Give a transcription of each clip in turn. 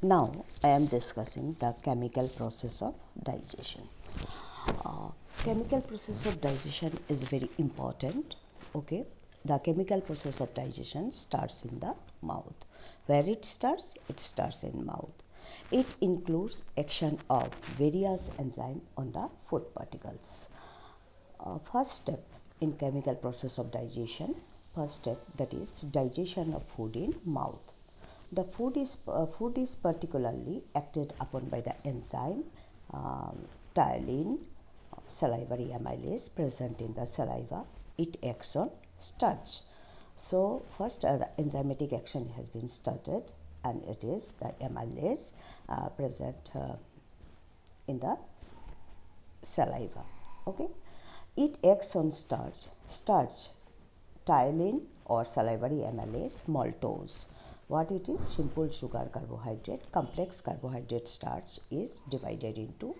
Now I am discussing the chemical process of digestion. Chemical process of digestion is very important. Okay, the chemical process of digestion starts in the mouth. Where it starts? It starts in mouth. It includes action of various enzymes on the food particles. First step in chemical process of digestion. First step, that is digestion of food in mouth. The food is particularly acted upon by the enzyme ptyalin, salivary amylase present in the saliva. It acts on starch. So first the enzymatic action has been started, and it is the amylase present in the saliva. Okay, it acts on starch, ptyalin or salivary amylase maltose. What it is? Simple sugar carbohydrate. Complex carbohydrate starch is divided into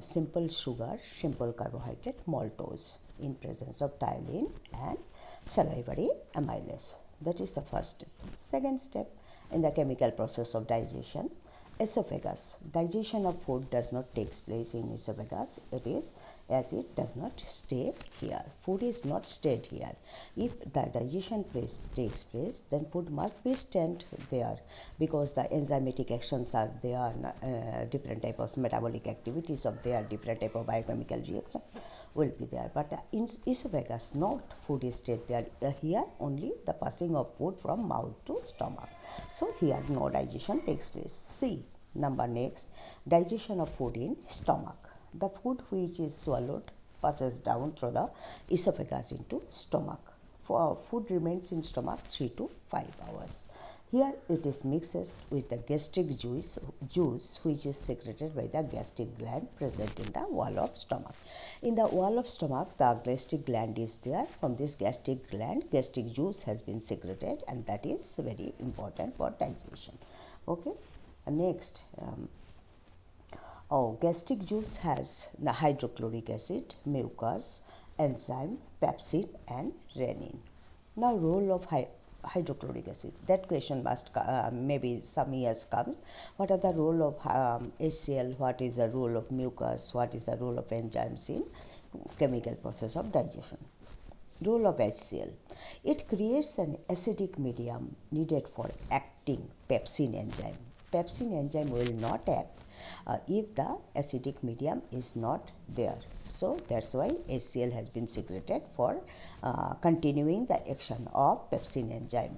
simple sugar, simple carbohydrate maltose in presence of ptyalin and salivary amylase. That is the first step. Second step in the chemical process of digestion, esophagus. Digestion of food does not take place in esophagus. It is as it does not stay here. Food is not stayed here. If the digestion takes place, then food must be stayed there, because the enzymatic actions are there, different type of metabolic activities of there, different type of biochemical reaction will be there. But in esophagus, not food is stayed there. Here only the passing of food from mouth to stomach. So here no digestion takes place. C. Number next, digestion of food in stomach. The food which is swallowed passes down through the esophagus into stomach. Food remains in stomach 3 to 5 hours. Here it is mixed with the gastric juice which is secreted by the gastric gland present in the wall of stomach. In the wall of stomach, the gastric gland is there. From this gastric gland, gastric juice has been secreted, and that is very important for digestion. Okay. Next, gastric juice has the hydrochloric acid, mucus, enzyme, pepsin, and renin. Now, role of hydrochloric acid. That question must maybe some years comes. What are the role of HCl? What is the role of mucus? What is the role of enzymes in chemical process of digestion? Role of HCl. It creates an acidic medium needed for acting pepsin enzyme. Pepsin enzyme will not act if the acidic medium is not there. So that's why HCl has been secreted for continuing the action of pepsin enzyme.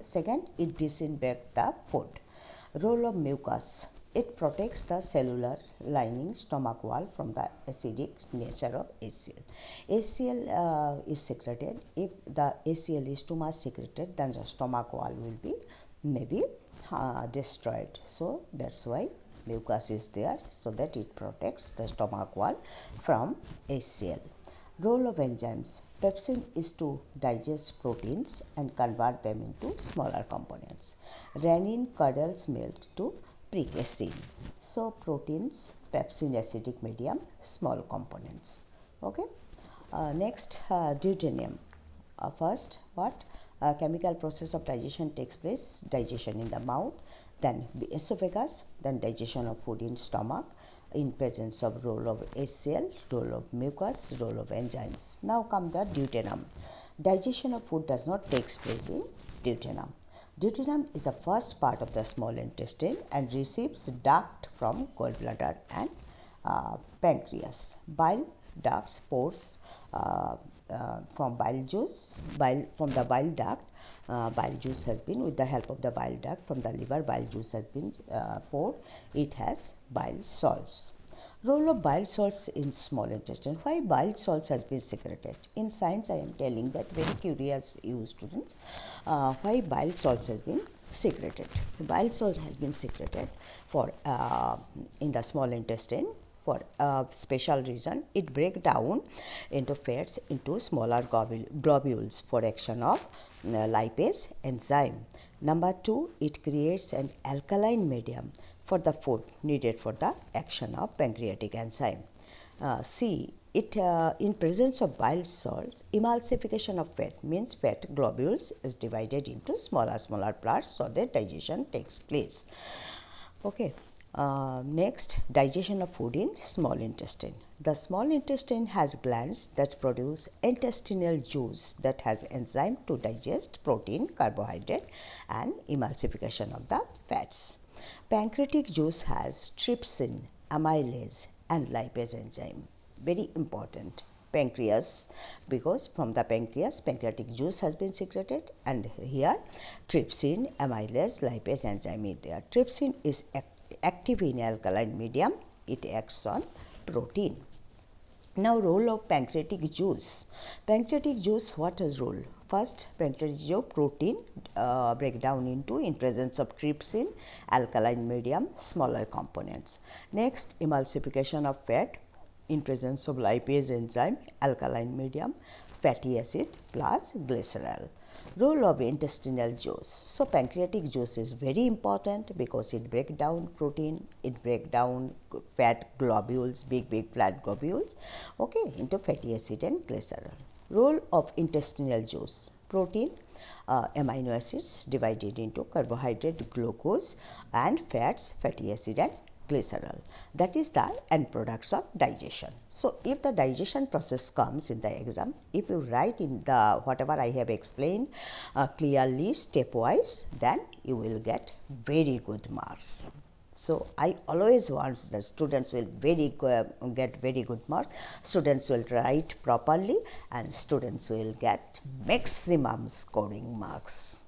Second, it disinfects the food. Role of mucus. It protects the cellular lining stomach wall from the acidic nature of HCl. HCl is secreted. If the HCl is too much secreted, then the stomach wall will be maybe destroyed. So that's why mucus is there, so that it protects the stomach wall from HCl. Role of enzymes. Pepsin is to digest proteins and convert them into smaller components. Renin curdles milk to precassein. So proteins, pepsin, acidic medium, small components. Okay. Next, duodenum. First, what? Chemical process of digestion takes place. Digestion in the mouth, then the esophagus, then digestion of food in stomach in presence of role of HCl, role of mucus, role of enzymes. Now come the duodenum. Digestion of food does not take place in duodenum. Duodenum is the first part of the small intestine and receives duct from gallbladder and pancreas. Bile ducts pours from bile juice, from the bile duct. Bile juice has been, with the help of the bile duct from the liver, bile juice has been poured. It has bile salts. Role of bile salts in small intestine. Why bile salts has been secreted? In science, I am telling that, very curious you students. Why bile salts has been secreted? Bile salt has been secreted for in the small intestine for a special reason. It breaks down into fats into smaller globules for action of lipase enzyme. Number 2, it creates an alkaline medium for the food needed for the action of pancreatic enzyme. C. It in presence of bile salts, emulsification of fat means fat globules is divided into smaller parts so that digestion takes place. Okay. Next, digestion of food in small intestine. The small intestine has glands that produce intestinal juice that has enzyme to digest protein, carbohydrate, and emulsification of the fats. Pancreatic juice has trypsin, amylase, and lipase enzyme. Very important. Pancreas, because from the pancreas pancreatic juice has been secreted, and here trypsin, amylase, lipase enzyme is there. Trypsin is active in alkaline medium. It acts on protein. Now, role of pancreatic juice. Pancreatic juice, what is role? First, pancreatic juice protein break down into in presence of trypsin, alkaline medium, smaller components. Next, emulsification of fat in presence of lipase enzyme, alkaline medium, fatty acid plus glycerol. Role of intestinal juice. So pancreatic juice is very important because it break down protein, it break down fat globules, big fat globules, okay, into fatty acid and glycerol. Role of intestinal juice. Protein, amino acids divided into carbohydrate, glucose, and fats, fatty acid and glycerol. That is the end products of digestion. So if the digestion process comes in the exam, if you write in the whatever I have explained clearly stepwise, then you will get very good marks. So I always want that students will get very good marks. Students will write properly and students will get maximum scoring marks.